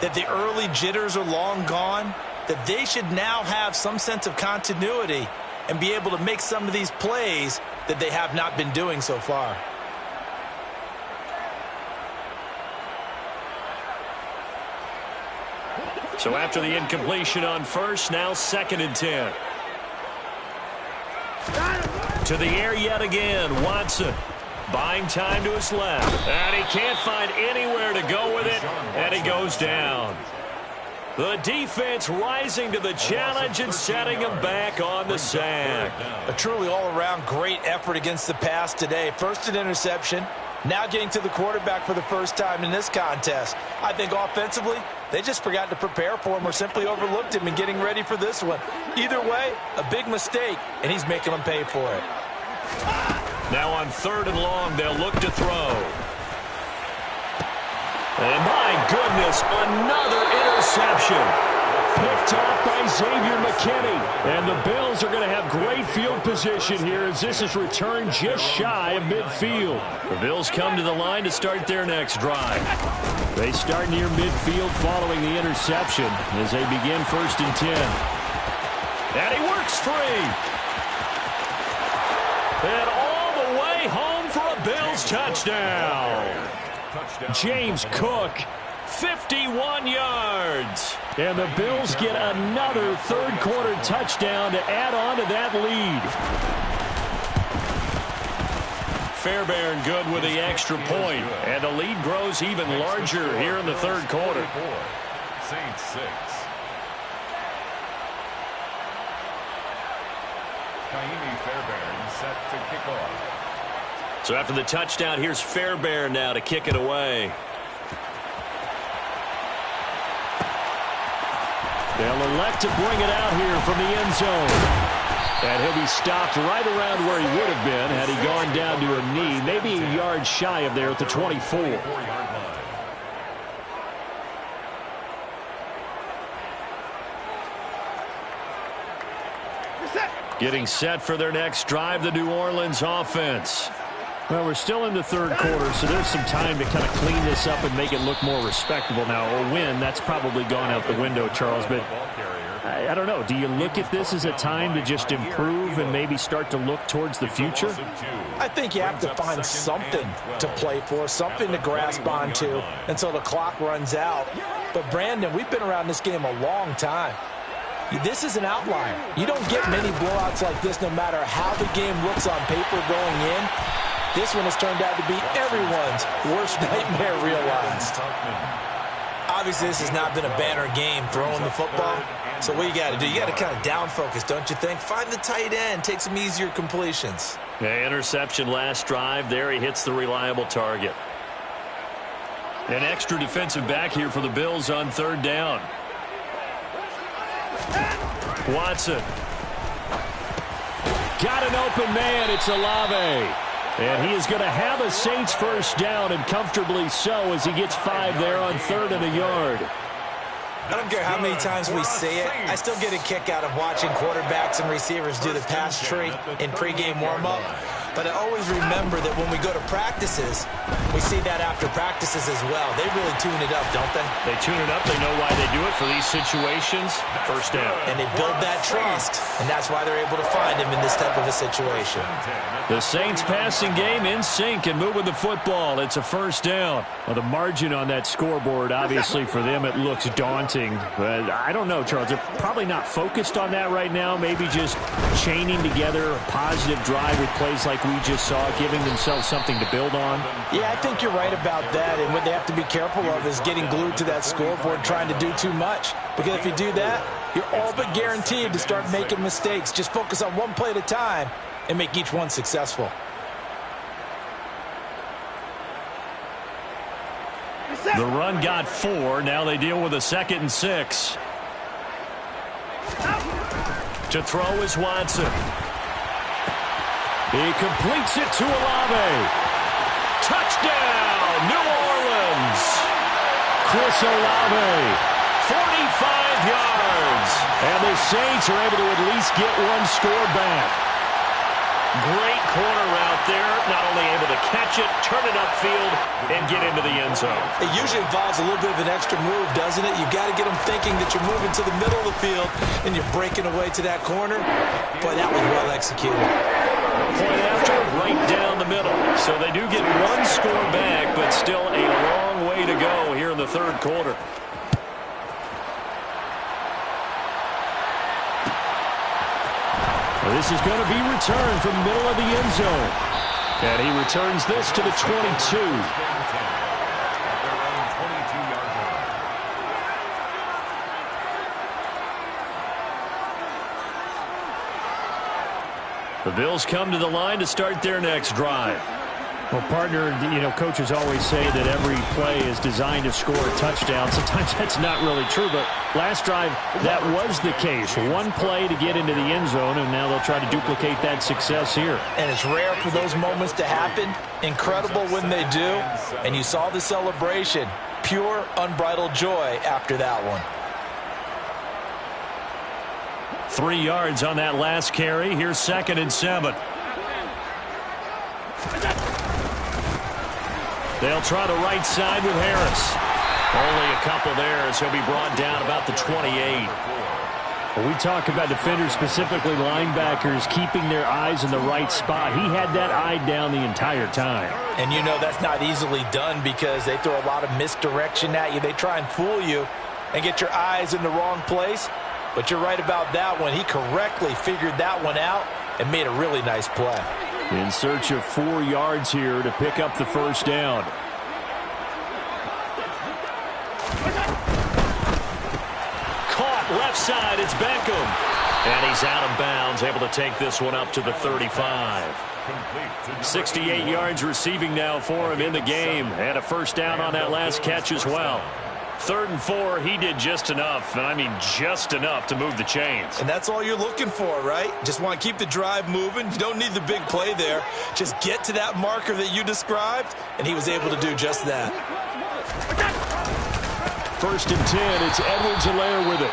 that the early jitters are long gone, that they should now have some sense of continuity and be able to make some of these plays that they have not been doing so far. So after the incompletion on first, now 2nd and 10. To the air yet again, Watson. Buying time to his left. And he can't find anywhere to go with it, and he goes down. The defense rising to the challenge and setting him back on the sack. A truly all-around great effort against the pass today. First an interception, now getting to the quarterback for the first time in this contest. I think offensively, they just forgot to prepare for him or simply overlooked him in getting ready for this one. Either way, a big mistake, and he's making them pay for it. Now on 3rd and long, they'll look to throw. And my goodness, another interception. Picked off by Xavier McKinney. And the Bills are going to have great field position here as this is returned just shy of midfield. The Bills come to the line to start their next drive. They start near midfield following the interception as they begin 1st and 10. And he works free. And all the way home for a Bills touchdown. James Cook, 51 yards. And the Bills get another 3rd quarter touchdown to add on to that lead. Fairbairn good with the extra point. And the lead grows even larger here in the 3rd quarter. Saints 6. Kaimi Fairbairn set to kick off. So after the touchdown, here's Fairbairn now to kick it away. They'll elect to bring it out here from the end zone. And he'll be stopped right around where he would have been had he gone down to a knee, maybe a yard shy of there at the 24. Getting set for their next drive, the New Orleans offense. Well, we're still in the 3rd quarter, so there's some time to kind of clean this up and make it look more respectable. Now, a win, that's probably gone out the window, Charles, but I don't know. Do you look at this as a time to just improve and maybe start to look towards the future? I think you have to find something to play for, something to grasp onto until the clock runs out. But, Brandon, we've been around this game a long time. This is an outlier. You don't get many blowouts like this no matter how the game looks on paper going in. This one has turned out to be everyone's worst nightmare realized. Obviously, this has not been a banner game throwing the football. So what you got to do, you got to kind of down focus, don't you think? Find the tight end, take some easier completions. Yeah, interception last drive. There he hits the reliable target. An extra defensive back here for the Bills on third down. Watson. Got an open man. It's Olave. And he is going to have a Saints first down, and comfortably so, as he gets 5 there on 3rd and a yard. I don't care how many times we say it, I still get a kick out of watching quarterbacks and receivers do the pass tree in pregame warm-up. But I always remember that when we go to practices, we see that after practices as well. They really tune it up, don't they? They tune it up. They know why they do it for these situations. First down. And they build that trust, and that's why they're able to find him in this type of a situation. The Saints passing game in sync and moving the football. It's a first down. Well, the margin on that scoreboard, obviously for them, it looks daunting. But I don't know, Charles. They're probably not focused on that right now. Maybe just chaining together a positive drive with plays like we just saw, giving themselves something to build on. Yeah, I think you're right about that. And what they have to be careful of is getting glued to that scoreboard, trying to do too much. Because if you do that, you're all but guaranteed to start making mistakes. Just focus on one play at a time and make each one successful. The run got 4. Now they deal with a 2nd and 6. To throw is Watson. He completes it to Olave. Touchdown, New Orleans. Chris Olave, 45 yards. And the Saints are able to at least get one score back. Great corner route there. Not only able to catch it, turn it upfield, and get into the end zone. It usually involves a little bit of an extra move, doesn't it? You've got to get them thinking that you're moving to the middle of the field and you're breaking away to that corner. Boy, that was well executed. Point after, right down the middle. So they do get one score back, but still a long way to go here in the third quarter. This is going to be returned from the middle of the end zone. And he returns this to the 22. The Bills come to the line to start their next drive. Well, partner, coaches always say that every play is designed to score a touchdown. Sometimes that's not really true, but last drive, that was the case. One play to get into the end zone, and now they'll try to duplicate that success here. And it's rare for those moments to happen. Incredible when they do. And you saw the celebration. Pure, unbridled joy after that one. 3 yards on that last carry. Here's 2nd and 7. They'll try the right side with Harris. Only a couple there as he'll be brought down about the 28. When we talk about defenders, specifically linebackers, keeping their eyes in the right spot, he had that eye down the entire time. And that's not easily done because they throw a lot of misdirection at you. They try and fool you and get your eyes in the wrong place. But you're right about that one. He correctly figured that one out and made a really nice play. In search of 4 yards here to pick up the first down. Caught left side. It's Beckham. And he's out of bounds, able to take this one up to the 35. 68 yards receiving now for him in the game. And a first down on that last catch as well. 3rd and 4, he did just enough, and I mean just enough to move the chains. And that's all you're looking for, right? Just want to keep the drive moving. You don't need the big play there. Just get to that marker that you described, and he was able to do just that. 1st and 10, it's Edwards-Helaire with it.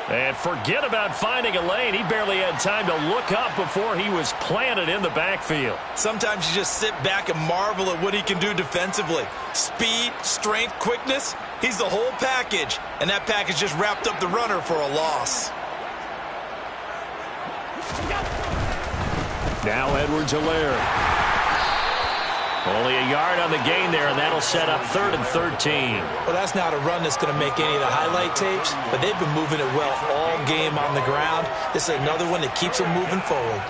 And forget about finding a lane. He barely had time to look up before he was planted in the backfield. Sometimes you just sit back and marvel at what he can do defensively. Speed, strength, quickness. He's the whole package. And that package just wrapped up the runner for a loss. Now Edwards-Helaire. Only a yard on the gain there, and that'll set up 3rd and 13. Well, that's not a run that's going to make any of the highlight tapes, but they've been moving it well all game on the ground. This is another one that keeps them moving forward.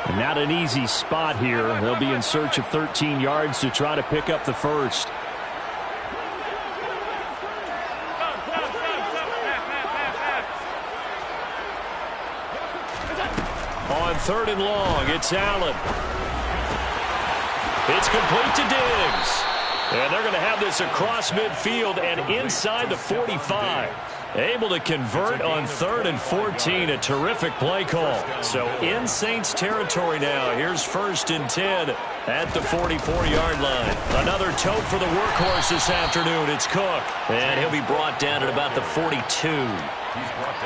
And not an easy spot here. They'll be in search of 13 yards to try to pick up the first. On 3rd and long, it's Allen. It's complete to Diggs. And they're going to have this across midfield and inside the 45. Able to convert on 3rd and 14. A terrific play call. So in Saints territory now. Here's 1st and 10 at the 44-yard line. Another tote for the workhorse this afternoon. It's Cook. And he'll be brought down at about the 42.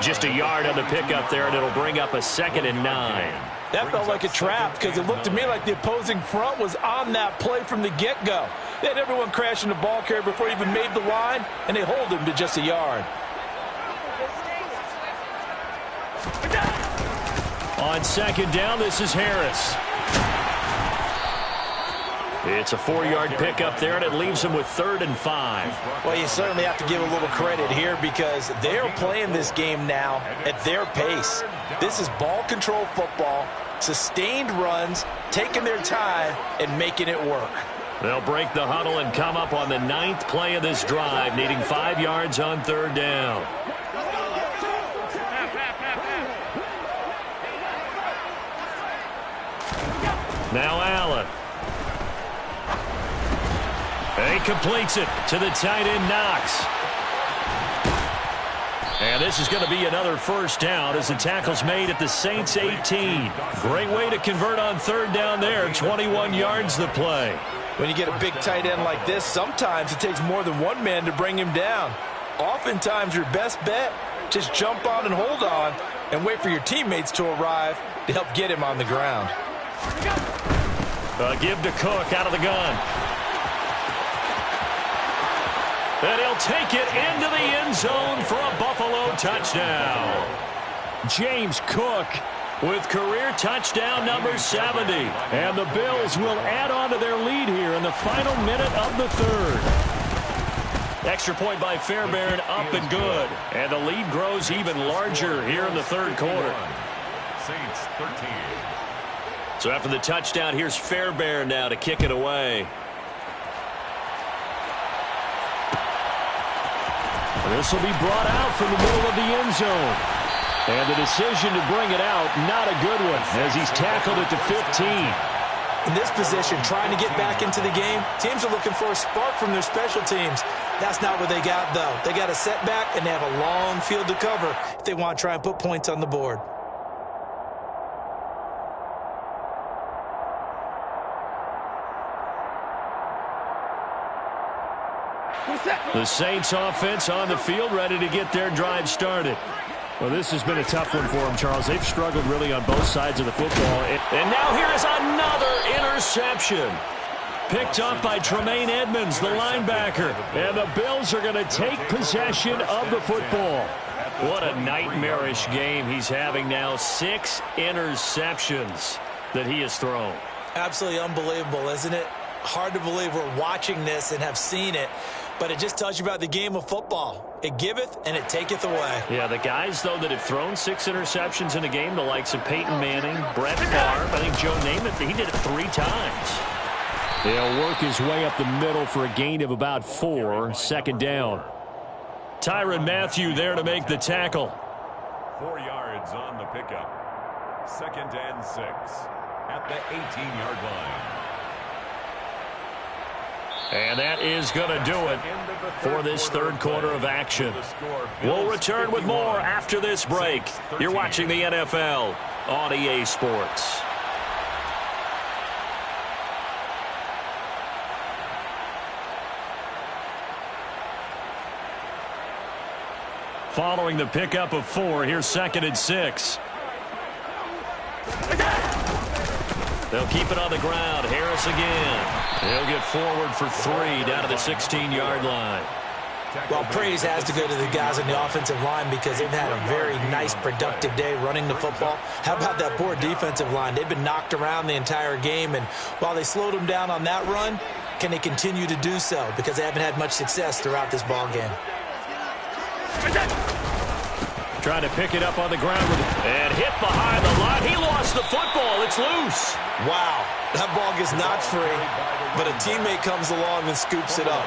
Just a yard on the pickup there, and it'll bring up a 2nd and 9. That felt like a trap because it looked to me like the opposing front was on that play from the get-go. They had everyone crashing the ball carrier before he even made the line, and they hold him to just a yard. On 2nd down, this is Harris. It's a 4-yard pickup there, and it leaves him with 3rd and 5. Well, you certainly have to give a little credit here because they're playing this game now at their pace. This is ball control football, sustained runs, taking their time, and making it work. They'll break the huddle and come up on the 9th play of this drive, needing 5 yards on 3rd down. Now Allen. He completes it to the tight end, Knox. And this is going to be another 1st down as the tackle's made at the Saints 18. Great way to convert on 3rd down there. 21 yards the play. When you get a big tight end like this, sometimes it takes more than one man to bring him down. Oftentimes your best bet, just jump on and hold on and wait for your teammates to arrive to help get him on the ground. Give to Cook out of the gun. And he'll take it into the end zone for a Buffalo touchdown. James Cook with career touchdown number 70. And the Bills will add on to their lead here in the final minute of the 3rd. Extra point by Fairbairn, up and good. And the lead grows even larger here in the 3rd quarter. Saints 13. So after the touchdown, here's Fairbairn now to kick it away. This will be brought out from the middle of the end zone. And the decision to bring it out, not a good one, as he's tackled it to 15. In this position, trying to get back into the game, teams are looking for a spark from their special teams. That's not what they got, though. They got a setback, and they have a long field to cover if they want to try and put points on the board. The Saints offense on the field, ready to get their drive started. Well, this has been a tough one for them, Charles. They've struggled really on both sides of the football. And now here is another interception. Picked up by Tremaine Edmonds, the linebacker. And the Bills are going to take possession of the football. What a nightmarish game he's having now. 6 interceptions that he has thrown. Absolutely unbelievable, isn't it? Hard to believe we're watching this and have seen it. But it just tells you about the game of football. It giveth and it taketh away. Yeah, the guys, though, that have thrown 6 interceptions in a game, the likes of Peyton Manning, Brett Favre, I think Joe Namath, he did it 3 times. He'll work his way up the middle for a gain of about 4, 2nd down. Tyrann Mathieu there to make the tackle. 4 yards on the pickup. 2nd and 6 at the 18-yard line. And that is going to do it for this 3rd quarter of action. We'll return with more after this break. You're watching the NFL on EA Sports. Following the pickup of 4, here's 2nd and 6. They'll keep it on the ground. Harris again. He'll get forward for 3 down to the 16-yard line. Well, praise has to go to the guys on the offensive line because they've had a very nice, productive day running the football. How about that poor defensive line? They've been knocked around the entire game, and while they slowed them down on that run, can they continue to do so? Because they haven't had much success throughout this ball game. Trying to pick it up on the ground and hit behind the line. He lost the football. It's loose. Wow, that ball gets knocked free, but a teammate comes along and scoops it up.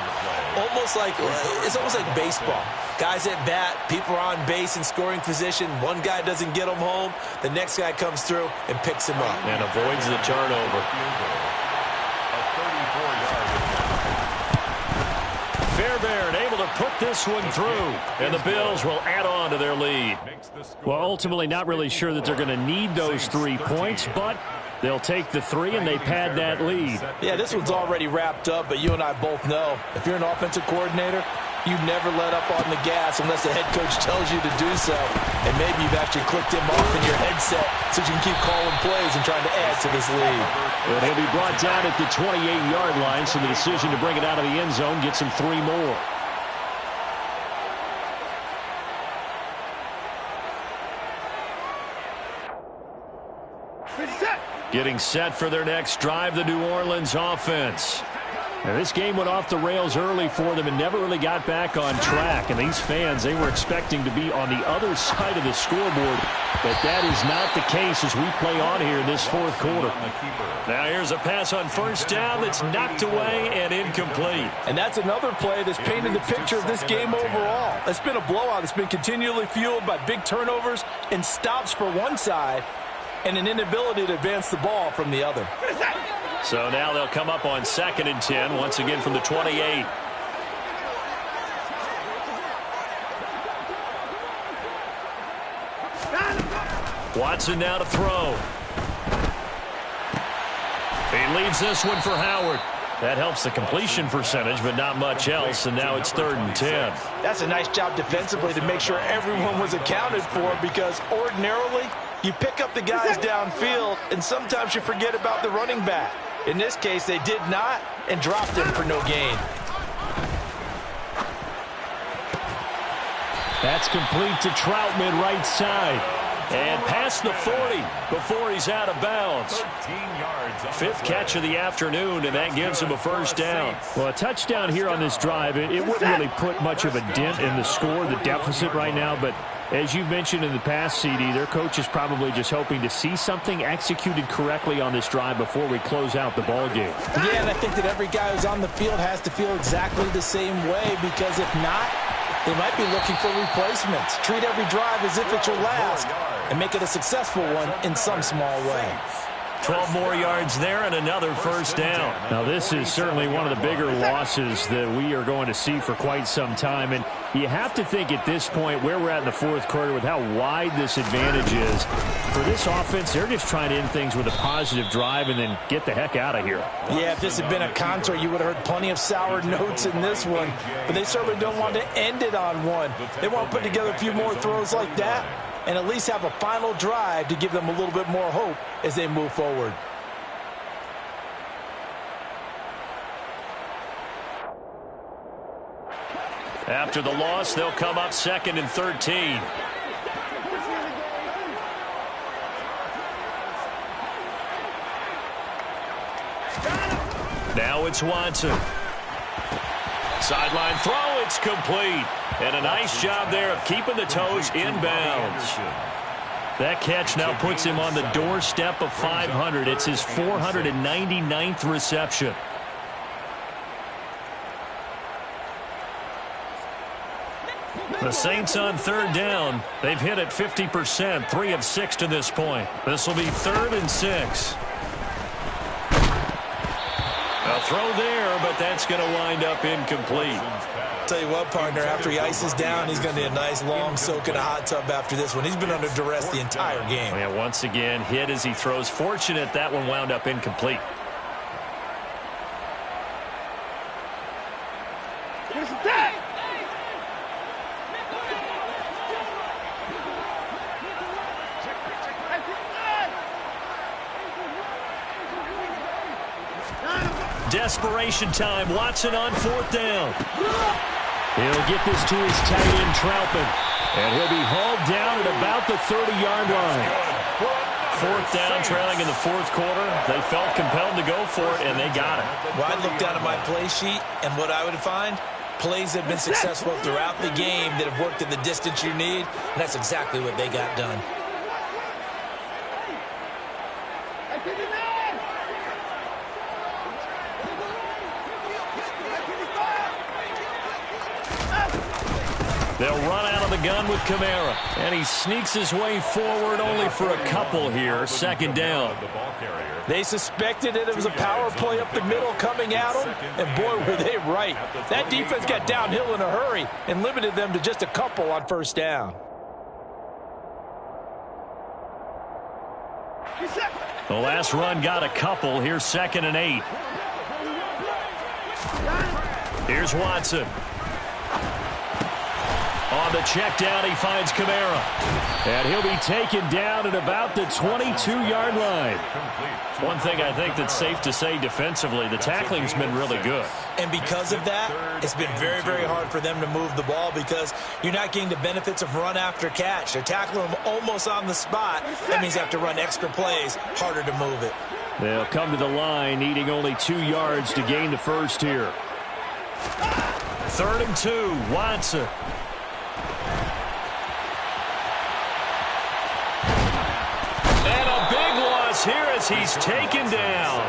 It's almost like baseball. Guys at bat, people are on base in scoring position. One guy doesn't get him home. The next guy comes through and picks him up. And avoids the turnover. Fairbairn able to put this one through, and the Bills will add on to their lead. Well, ultimately not really sure that they're going to need those 3 points, but they'll take the 3 and they pad that lead. Yeah, this one's already wrapped up, but you and I both know if you're an offensive coordinator, you never let up on the gas unless the head coach tells you to do so. And maybe you've actually clicked him off in your headset so you can keep calling plays and trying to add to this lead. But he'll be brought down at the 28-yard line, so the decision to bring it out of the end zone gets him 3 more. Getting set for their next drive, the New Orleans offense. Now, this game went off the rails early for them and never really got back on track. And these fans, they were expecting to be on the other side of the scoreboard. But that is not the case as we play on here in this 4th quarter. Now here's a pass on first down that's knocked away and incomplete. And that's another play that's painted the picture of this game overall. It's been a blowout. It's been continually fueled by big turnovers and stops for one side and an inability to advance the ball from the other. So now they'll come up on 2nd and 10, once again from the 28. Watson now to throw. He leaves this one for Howard. That helps the completion percentage, but not much else, and now it's 3rd and 10. That's a nice job defensively to make sure everyone was accounted for, because ordinarily you pick up the guys downfield, and sometimes you forget about the running back. In this case, they did not and dropped him for no gain. That's complete to Troutman, right side. And past the 40 before he's out of bounds. 5th catch of the afternoon, and that gives him a first down. Well, a touchdown here on this drive, it wouldn't really put much of a dent in the score, the deficit right now, but as you mentioned in the past, CD, their coach is probably just hoping to see something executed correctly on this drive before we close out the ball game. Yeah, and I think that every guy who's on the field has to feel exactly the same way, because if not, they might be looking for replacements. Treat every drive as if it's your last and make it a successful one in some small way. 12 more yards there and another first down. Now, this is certainly one of the bigger losses that we are going to see for quite some time. And you have to think at this point where we're at in the 4th quarter with how wide this advantage is. For this offense, they're just trying to end things with a positive drive and then get the heck out of here. Yeah, if this had been a contra, you would have heard plenty of sour notes in this one. But they certainly don't want to end it on one. They want to put together a few more throws like that and at least have a final drive to give them a little bit more hope as they move forward. After the loss, they'll come up 2nd and 13. Now it's Watson. Sideline throw, it's complete. And a nice job there of keeping the toes inbounds. That catch now puts him on the doorstep of 500. It's his 499th reception. The Saints on 3rd down. They've hit it 50%, 3 of 6 to this point. This will be 3rd and 6. A throw there, but that's going to wind up incomplete. Tell you what, partner, after he ices down, he's going to need a nice long soak in a hot tub after this one. He's been under duress the entire game. Yeah, once again, hit as he throws. Fortunate that one wound up incomplete. Desperation time. Watson on 4th down. He'll get this to his tight end, Troutman. And he'll be hauled down at about the 30-yard line. Fourth down, trailing in the fourth quarter. They felt compelled to go for it, and they got it. Well, I looked down at my play sheet, and what I would find, plays that have been successful throughout the game that have worked at the distance you need, and that's exactly what they got done. They'll run out of the gun with Kamara. And he sneaks his way forward only for a couple here. Second down. They suspected that it was a power play up the middle coming at them, and boy, were they right. That defense got downhill in a hurry and limited them to just a couple on first down. The last run got a couple. Here's 2nd and 8. Here's Watson. On the check down, he finds Kamara. And he'll be taken down at about the 22-yard line. One thing I think that's safe to say defensively, the tackling's been really good. And because of that, it's been very, very hard for them to move the ball because you're not getting the benefits of run after catch. They're tackling them almost on the spot. That means they have to run extra plays, harder to move it. They'll come to the line, needing only 2 yards to gain the first here. 3rd and 2, Watson. And a big loss here as he's taken down.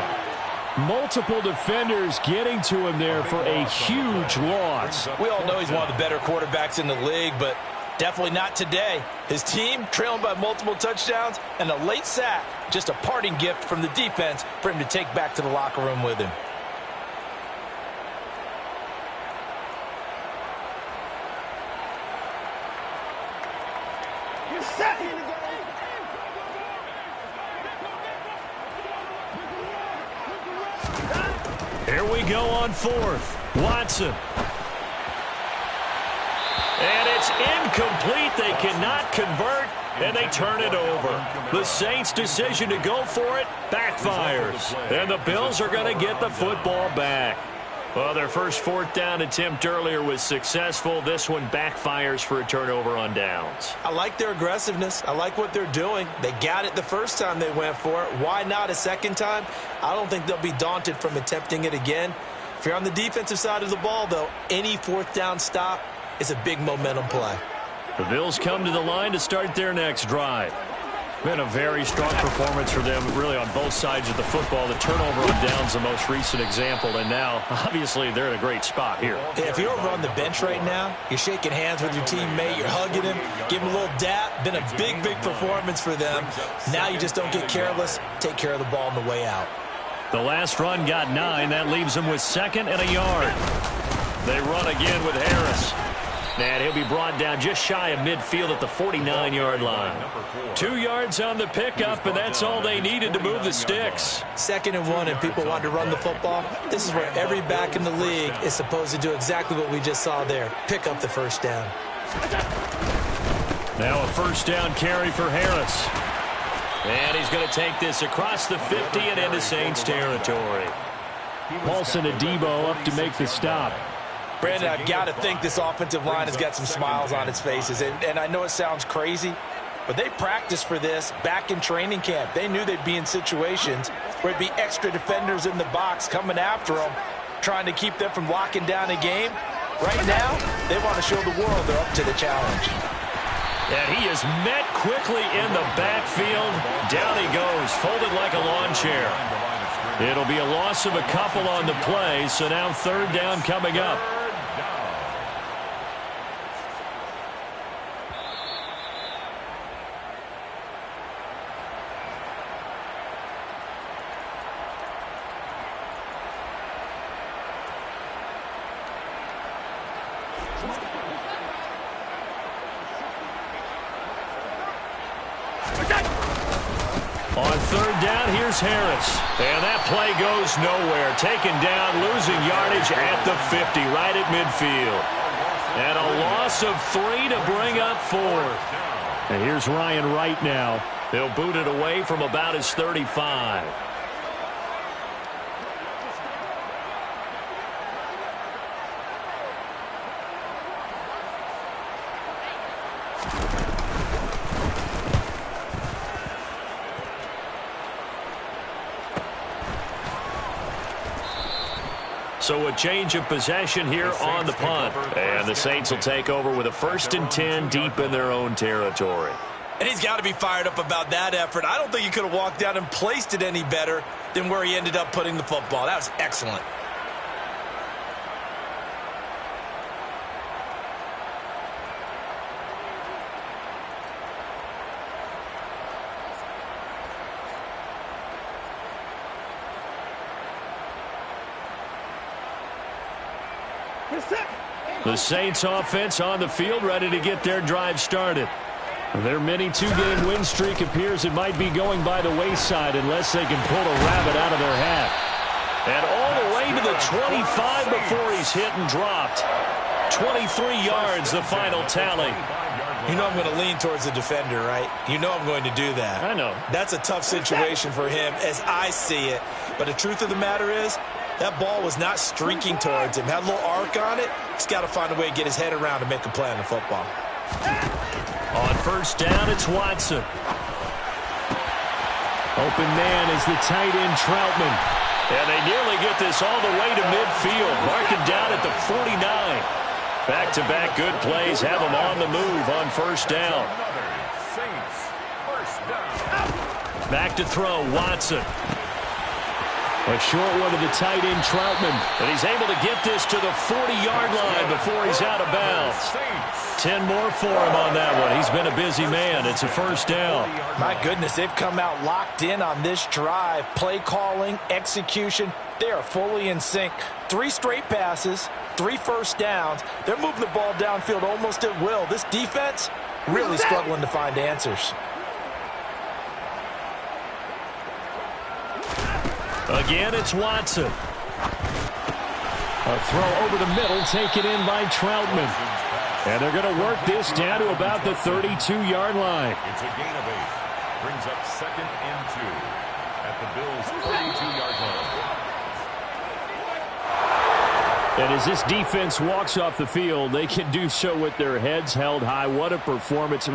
Multiple defenders getting to him there for a huge loss. We all know he's one of the better quarterbacks in the league, but definitely not today. His team trailing by multiple touchdowns and a late sack. Just a parting gift from the defense for him to take back to the locker room with him. Here we go on 4th. Watson. And it's incomplete. They cannot convert, and they turn it over. The Saints' decision to go for it backfires. And the Bills are going to get the football back. Well, their first 4th down attempt earlier was successful. This one backfires for a turnover on downs. I like their aggressiveness. I like what they're doing. They got it the first time they went for it. Why not a second time? I don't think they'll be daunted from attempting it again. If you're on the defensive side of the ball, though, any 4th down stop is a big momentum play. The Bills come to the line to start their next drive. Been a very strong performance for them, really, on both sides of the football. The turnover on downs the most recent example, and now, obviously, they're in a great spot here. If you're over on the bench right now, you're shaking hands with your teammate, you're hugging him, give him a little dap. Been a big, big performance for them. Now you just don't get careless. Take care of the ball on the way out. The last run got 9. That leaves them with 2nd and a yard. They run again with Harris. And he'll be brought down just shy of midfield at the 49-yard line. 2 yards on the pickup, and that's all they needed to move the sticks. 2nd and 1, and people want to run the football. This is where every back in the league is supposed to do exactly what we just saw there. Pick up the first down. Now a first down carry for Harris. And he's going to take this across the 50 and into Saints territory. Paulson Adebo up to make the stop. Brandon, I've got to think this offensive line has got some smiles on its faces. And I know it sounds crazy, but they practiced for this back in training camp. They knew they'd be in situations where it'd be extra defenders in the box coming after them, trying to keep them from locking down a game. Right now, they want to show the world they're up to the challenge. And he is met quickly in the backfield. Down he goes, folded like a lawn chair. It'll be a loss of a couple on the play, so now 3rd down coming up. On 3rd down, here's Harris. And that play goes nowhere. Taken down, losing yardage at the 50, right at midfield. And a loss of 3 to bring up 4th. And here's Ryan Wright now. He'll boot it away from about his 35. So a change of possession here on the punt. And the Saints will take over with a 1st and 10 deep in their own territory. And he's got to be fired up about that effort. I don't think he could have walked out and placed it any better than where he ended up putting the football. That was excellent. The Saints offense on the field, ready to get their drive started. Their mini 2-game win streak appears it might be going by the wayside unless they can pull a rabbit out of their hat. And all the way to the 25 before he's hit and dropped. 23 yards, the final tally. You know I'm going to lean towards the defender, right? You know I'm going to do that. I know. That's a tough situation for him as I see it. But the truth of the matter is, that ball was not streaking towards him. Had a little arc on it. He's got to find a way to get his head around and make a play on the football. On 1st down, it's Watson. Open man is the tight end, Troutman. And they nearly get this all the way to midfield. Marking down at the 49. Back-to-back good plays have them on the move on 1st down. Back to throw, Watson. A short one to the tight end, Troutman. And he's able to get this to the 40-yard line before he's out of bounds. 10 more for him on that one. He's been a busy man. It's a 1st down. My goodness, they've come out locked in on this drive. Play calling, execution, they are fully in sync. 3 straight passes, 3 first downs. They're moving the ball downfield almost at will. This defense really struggling to find answers. Again, it's Watson. A throw over the middle, taken in by Troutman. And they're going to work this down to about the 32-yard line. It's a gain of 8. Brings up 2nd and 2 at the Bills' 32-yard line. And as this defense walks off the field, they can do so with their heads held high. What a performance.